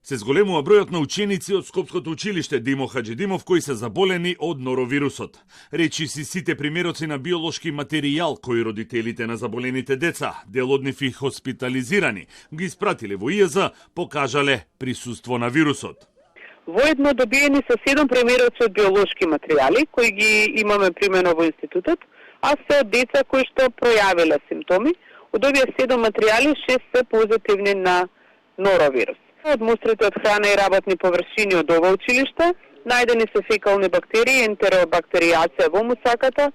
Се зголемува бројот на ученици од Скопското училиште Димо Хаџидимов кои се заболени од норовирусот. Речи си сите примероци на биолошки материјал кои родителите на заболените деца, дел од нив и хоспитализирани, ги испратиле во ИАЗ, покажале присуство на вирусот. Воедно добиени се 7 примероци од биолошки материјали кои ги имаме примено во институтот, а се од деца кои што пројавиле симптоми. Од овие 7 материјали 6 се позитивни на норовирус. Од мустрите од храна и работни површини од ова училиште најдени се фекални бактерии, ентеробактеријација во мусаката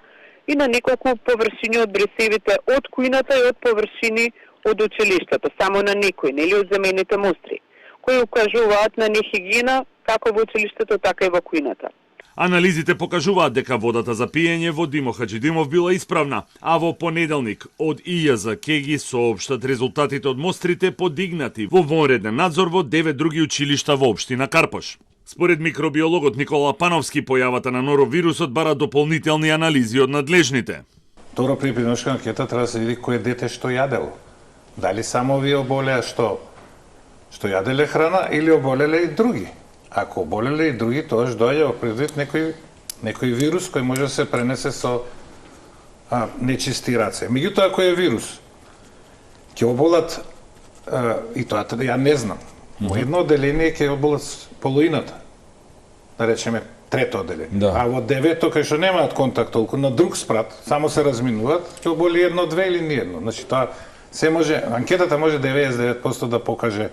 и на неколку површини од бресевите од кујната и од површини од училиштето, само на некои, нели од земените мустри, кои укажуваат на нехигиена како во училиштето, така и во кујната. Анализите покажуваат дека водата за пиење во Димо Хаџидимов била исправна, а во понеделник од ИАЗ ќе ги соопштат резултатите од мострите подигнати во вонреден надзор во 9 други училишта во општина Карпош. Според микробиологот Никола Пановски, појавата на норовирусот бара дополнителни анализи од надлежните. Добро, при епидемиолошка анкета треба да се види кој дете што јадело. Дали само овие оболеа што јаделе храна или оболеле и други. Ако оболеле и други, тоаш доаѓа во предвид некој вирус кој може да се пренесе со нечисти раце. Меѓутоа, ако е вирус, ќе оболат, и тоа ја не знам, во едно оделение ќе оболат половината, да речеме трето оделение. Да. А во 9-то, кај што немаат контакт толку, на друг спрат, само се разминуваат, ќе оболи едно-две или ниедно. Значи, тоа се може, анкетата може 99% да покаже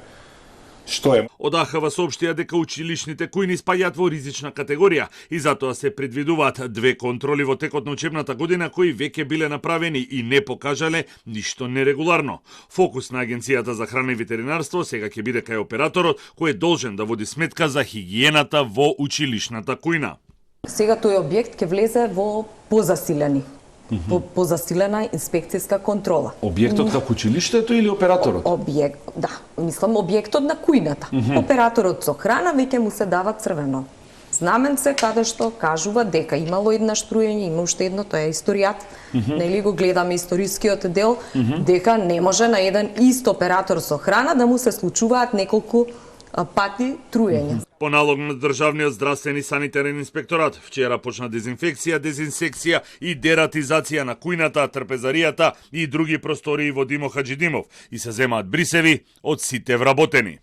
што е. Од АХВ соопштија дека училишните кујни спаѓаат во ризична категорија и затоа се предвидуваат 2 контроли во текот на учебната година кои веќе биле направени и не покажале ништо нерегуларно. Фокус на Агенцијата за храна и ветеринарство сега ќе биде кај операторот кој е должен да води сметка за хигиената во училишната кујна. Сега тој објект ќе влезе во позасилени. Позасилена инспекцијска контрола. Објектот како училиштето или операторот? Да, мислам објектот на кујната. Операторот со храна веќе му се дава црвено знаменце каде што кажува дека имало еднаш труење, има уште едно, тоа е историјат. Нели го гледаме историскиот дел, дека не може на еден ист оператор со храна да му се случуваат неколку пати труење. По налог на Државниот здравствен и санитарен инспекторат, вчера почна дезинфекција, дезинсекција и дератизација на кујната, трпезаријата и други простории во Димо Хаџидимов и се земаат брисеви од сите вработени.